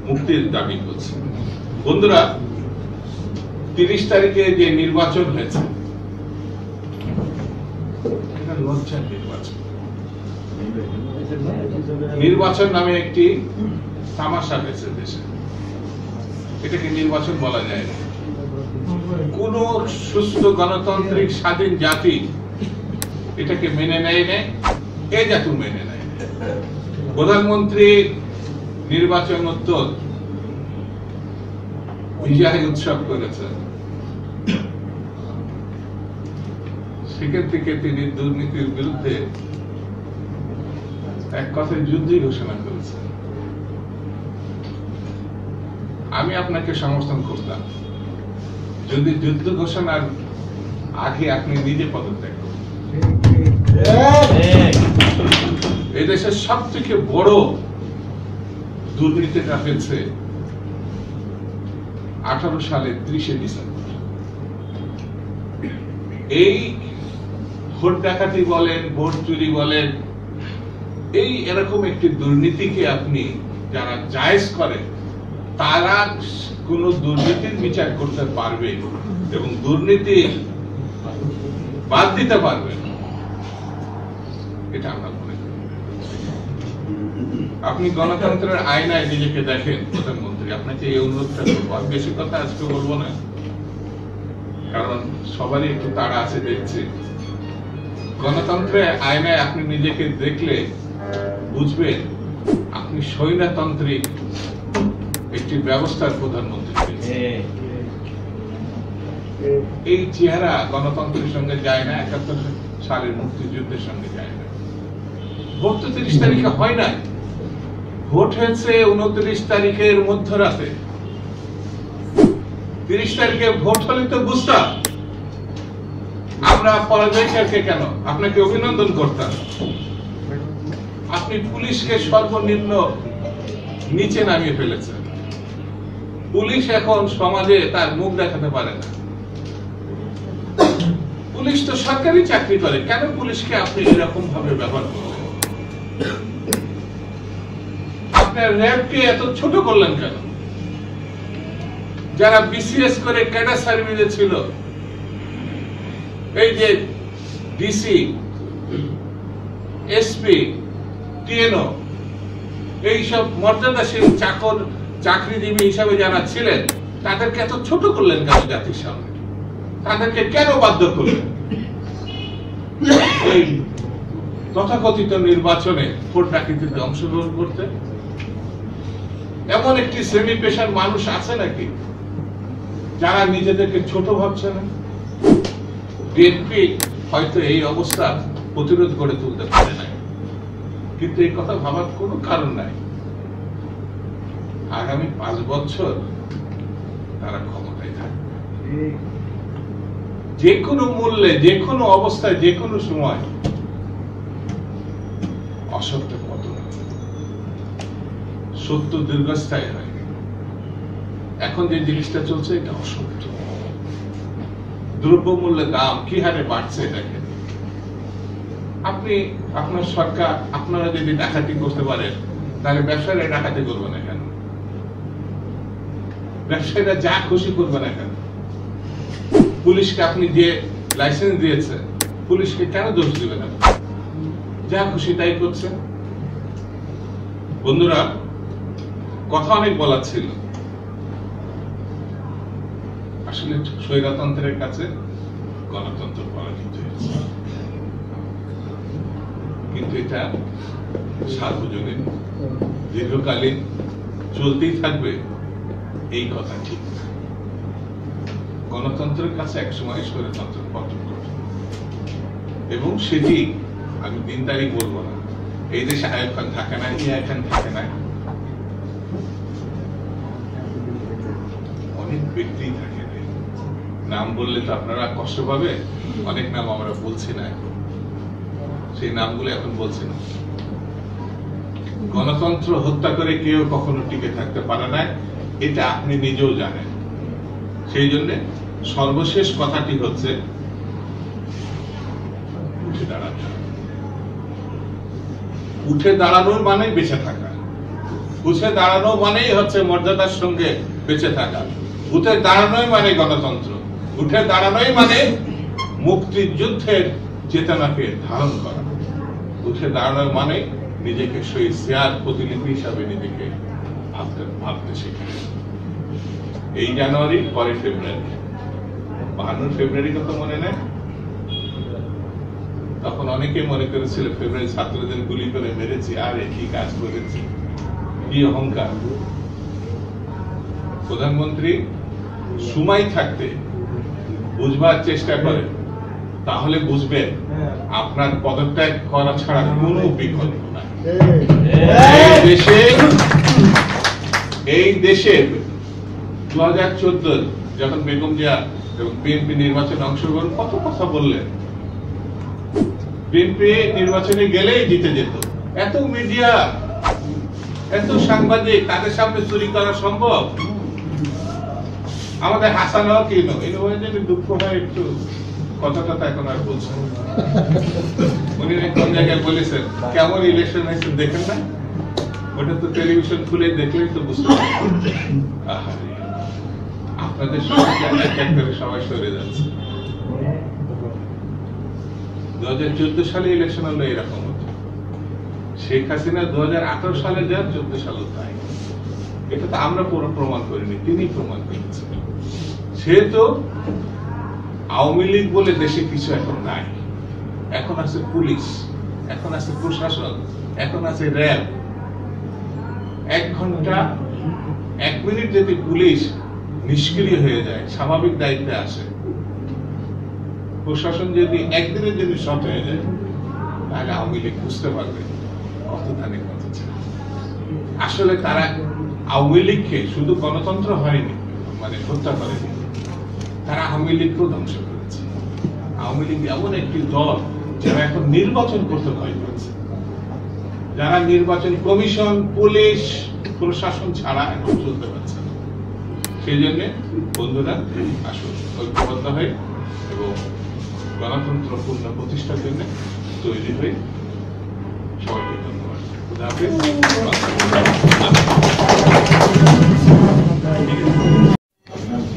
মুক্তির দাবি করছে। বন্ধুরা, 30 তারিখে যে নির্বাচন হয়েছে, এটা লজ্জার নির্বাচন। নির্বাচন নামে একটি তামাশা হয়েছে দেশে, এটাকে নির্বাচন বলা যায় না। কোন সুস্থ গণতান্ত্রিক স্বাধীন জাতি এটাকে মেনে নেয় না, এ জাতি মেনে নেয়। প্রধানমন্ত্রী নির্বাচনোত্তর বিজয় উৎসব করেছেন, সেখান থেকে তিনি দুর্নীতির বিরুদ্ধে এক কথায় যুদ্ধই ঘোষণা করেছেন। আমি আপনাকে সমর্থন করতাম যদি যুদ্ধ ঘোষণার আগে আপনি নিজে পদত্যাগ করেন। এদেশের সব থেকে বড় দুর্নীতিটা হয়েছে 18 সালের 30শে ডিসেম্বর। এই ভোট ডাকাতি বলেন, ভোট চুরি বলেন, এই এরকম একটি দুর্নীতিকে আপনি যারা জায়েজ করে তারা কোন দুর্নীতির বিচার করতে পারবে এবং দুর্নীতি বাদ দিতে পারবে, এটা আমরা মনে করি। আপনি গণতন্ত্রের আয়নায় নিজেকে দেখেন প্রধানমন্ত্রী, আপনাকে এই অনুরোধটা করবো। আমি বেশি কথা আজকে বলবো না, কারণ সবারই একটু তাড়া আছে দেখছি। গণতন্ত্রের আয়নায় আপনি নিজেকে দেখলে বুঝবেন আপনি স্বৈরতান্ত্রিক একটি ব্যবস্থার প্রধানমন্ত্রী। এই চেহারা গণতন্ত্রের সঙ্গে যায় না, 71 সালের মুক্তিযুদ্ধের সঙ্গে যায় না। ভোট তো 30 তারিখে হয় না, ভোট হয়েছে 29 তারিখের মধ্যরাতে। 30 তারিখে ভোট হলে তো বুঝতাম আমরা পরাজয়কে কেন আপনাকে অভিনন্দন করতাম। আপনি পুলিশকে সর্বনিম্ন নিচে নামিয়ে ফেলেছেন। পুলিশ এখন সমাজে তার মুখ দেখাতে পারে না। পুলিশ তো সরকারি চাকরি করে, কেন পুলিশকে আপনি এরকম ভাবে ব্যবহার করলেন? আপনার র্যাবকে এত ছোট করলেন কেন? যারা বিসিএস করে ক্যাডার সার্ভিসে ছিল, এই যে ডিসি, এসপি, টিএনও, এইসব মর্যাদাশীল চাকরিজীবী হিসাবে যারা ছিলেন, তাদেরকে এত ছোট করলেন কেন জাতির সামনে? তাদেরকে কেন বাধ্য করলেন এই তথাকথিত নির্বাচনে ভোট ডাকাতিতে অংশগ্রহণ করতে? এমন একটি শ্রেণী পেশার মানুষ আছে নাকি যারা নিজেদেরকে ছোট ভাবছে না? বিএনপি হয়তো এই অবস্থা প্রতিরোধ করে তুলতে পারে না, কিন্তু এই কথা ভাবার কোনো কারণ নাই। আগামী 5 বছর তারা ক্ষমতায় থাকবে, যে কোনো মূল্যে, যে কোনো অবস্থায়, যে কোনো সময়। অসত্য পতন, সত্য দীর্ঘস্থায়ী হয়। এখন যে জিনিসটা চলছে এটা অসত্য। দ্রব্যমূল্যের দাম কি হারে বাড়ছে দেখেন। আপনি আপনার সরকার, আপনারা যদি ডাকাতি করতে পারেন তাহলে ব্যবসায়ীরা ডাকাতি করবে না কেন? ব্যবসায়ীরা যা খুশি করবে না কেন? পুলিশকে আপনি যে লাইসেন্স দিয়েছেন, পুলিশকে কেন দোষ দিবেন? যা খুশি তাই করছে। বন্ধুরা, কথা অনেক বলার ছিল। আসলে স্বৈরতন্ত্রের কাছে গণতন্ত্র পরাজিত হয়েছে, কিন্তু এটা সার্বজনীন, দীর্ঘকালীন চলতেই থাকবে এই কথা ঠিক না। গণতন্ত্রের কাছে একসময় স্বৈরতন্ত্র পতন ঘটে, এবং সেটি আমি দিন তারিখ বলবো না। এই দেশে আইয়ুব খান থাকে না, ইয়া খান থাকে না, অনেক ব্যক্তি থাকে। নাম বললে তো আপনারা কষ্ট পাবে, অনেক নাম আমরা বলছি না, সেই নামগুলো এখন বলছি না। গণতন্ত্র হত্যা করে কেউ কখনো টিকে থাকতে পারে না, এটা আপনি নিজেও জানেন। সেই জন্য সর্বশেষ কথাটি হচ্ছে উঠে দাঁড়াতে হবে। উঠে দাঁড়ানো মানেই বেঁচে থাকা, উঠে দাঁড়ানো মানেই হচ্ছে মর্যাদার সঙ্গে বেঁচে থাকা, উঠে দাঁড়ানোই মানে গণতন্ত্র, উঠে দাঁড়ানোই মানে মুক্তিযুদ্ধের চেতনাকে ধারণ করা, উঠে দাঁড়ানো মানে নিজেকে শহীদ জিয়ার প্রতিনিধি হিসাবে নিজেকে ভাবতে শেখা। এই জানুয়ারি পরে ফেব্রুয়ারি, 52 ফেব্রুয়ারি কথা মনে নেই? তখন অনেকে মনে করেছিল ফেব্রুয়ারি ছাত্রদের গুলি করে মেরেছি, আরে কি কাজ করেছি, কি অহংকার। প্রধানমন্ত্রী সময় থাকতে বুঝবার চেষ্টা করে, তাহলে বুঝবেন আপনার পদত্যাগ করা ছাড়া কোনো বিকল্প নাই। এই দেশে 2014 যখন বেগম জিয়া এবং বিএনপি নির্বাচনে অংশগ্রহণ, কত কথা বললেন। বিএনপি নির্বাচনে গেলেই জিতে যেত। এত মিডিয়া, এত সাংবাদিক, তাদের সামনে চুরি করা সম্ভব? আমাদের হাসানাও কেন দুঃখ হয় একটু, কথাটা এখন আর বলছেন। উনি কোন জায়গায় বলেছেন কেমন ইলেকশন হয়েছে দেখেন না, ওটা তো টেলিভিশন খুলে দেখলেই তো বুঝতে পারবেন। আপনাদের সবাই সরে যাচ্ছে। 2014 সালে ইলেকশন হলো এরকম হতো, শেখ হাসিনা 2018 সালে যা 14 সালে তাই। এটা তো আমরা পুরো প্রমাণ করিনি, তিনি প্রমাণ করেছেন। সেহেতু আওয়ামী লীগ বলে দেশে কিছু এখন নাই। এখন আছে পুলিশ, এখন আছে প্রশাসন, এখন আছে র্যাব। 1 ঘন্টা 1 মিনিট যদি পুলিশ নিষ্ক্রিয় হয়ে যায়, স্বাভাবিক দায়িত্বে আসে, প্রশাসন যদি একদিনের জন্য শর্ট হয়ে যায়, তাহলে আওয়ামী লীগ বুঝতে পারবে কত ধানে কত ছিল। আসলে তারা আওয়ামী লীগকে শুধু গণতন্ত্র হয়নি মানে হত্যা করেনি, তারা আওয়ামী লীগকেও ধ্বংস করেছে। আওয়ামী লীগ এমন একটি দল যারা এখন নির্বাচন করতে ভয় পাচ্ছে, যারা নির্বাচন কমিশন, পুলিশ, প্রশাসন ছাড়া এখন চলতে পারছে না। সেই জন্য বন্ধুরা আসুন ঐক্যবদ্ধ হয়ে এবং গণতন্ত্র পূর্ণ প্রতিষ্ঠার জন্য তৈরি হয়ে সবাইকে ধন্যবাদ। খুদা হাফেজ।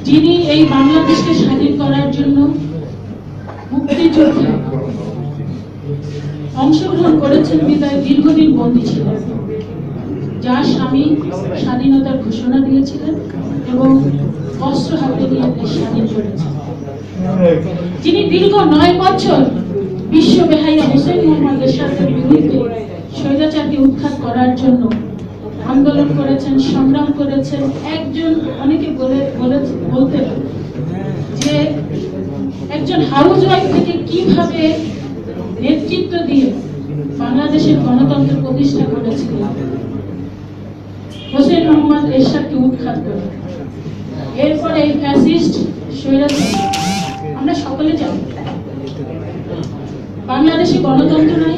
যিনি এই বাংলাদেশকে স্বাধীন করার জন্য মুক্তিযুদ্ধে অংশগ্রহণ করেছেন বিদায় দীর্ঘদিন বন্দী ছিলেন, যার স্বামী স্বাধীনতার ঘোষণা দিয়েছিলেন এবং অস্ত্র হাতে নিয়ে দেশ স্বাধীন করেছেন, যিনি দীর্ঘ 9 বছর বিশ্ব বেহাইয়া হোসেন মোহাম্মদ এরশাদের বিরুদ্ধে স্বৈরাচারকে উৎখাত করার জন্য আন্দোলন করেছেন, সংগ্রাম করেছেন। একজন অনেকে বলতেন যে একজন হাউস ওয়াইফ থেকে কিভাবে নেতৃত্ব দিয়ে বাংলাদেশের গণতন্ত্র প্রতিষ্ঠা করেছিলেন হোসেন মোহাম্মদ এরশাদকে উৎখাত করে। এরপরে এই ফ্যাসিস্ট স্বৈরাচার আমরা সকলে জানি, বাংলাদেশে গণতন্ত্র নাই,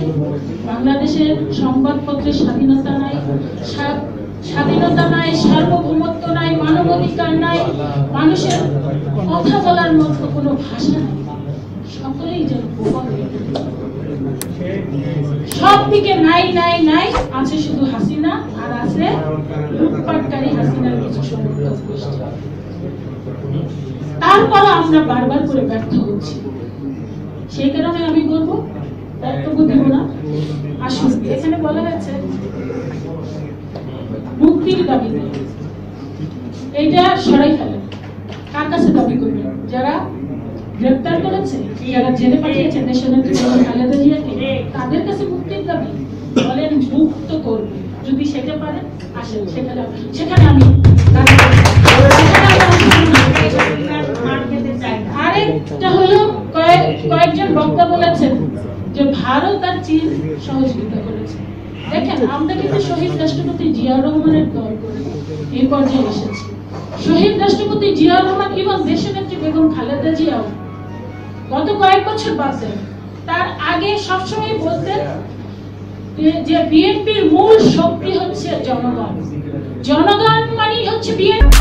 বাংলাদেশের সংবাদপত্রের স্বাধীনতা নাই, স্বাধীনতা নাই, সার্বভৌমত্ব নাই, মানবাধিকার নাই, মানুষের কথা বলার মতো কোনো ভাষা নাই। সকলেই যেন সব দিকে নাই নাই নাই, আছে শুধু হাসিনা আর আছে লুটপাটকারী হাসিনার কিছু সমর্থক গোষ্ঠী। তারপর আমরা বারবার করে ব্যর্থ হচ্ছি। সেই কারণে আমি বলবো বক্তব্য দিব না। আসুন, এখানে বলা হয়েছে মুক্তির দাবি, এইটা সরাই ফেলেন। কার কাছে দাবি করবেন? যারা গ্রেপ্তার করেছে, যারা জেলে পাঠিয়েছে দেশনেত্রী খালেদা জিয়াকে, তাদের কাছে মুক্তির দাবি বলেন মুক্ত করবে। যদি সেটা পারেন আসেন, সেখানে আমি আরেকটা হলো কয়েকজন বক্তা বলেছেন যে ভারত আর চীন সহযোগিতা করেছে। দেখেন, আমরা কিন্তু শহীদ রাষ্ট্রপতি জিয়াউর রহমানের দল করে এই পর্যায়ে এসেছি। শহীদ রাষ্ট্রপতি জিয়াউর রহমান এবং দেশনেত্রী বেগম খালেদা জিয়াও গত কয়েক বছর বাদ দেন, তার আগে সবসময় বলতেন যে বিএনপির মূল শক্তি হচ্ছে জনগণ, জনগণ মানে হচ্ছে বিএনপি।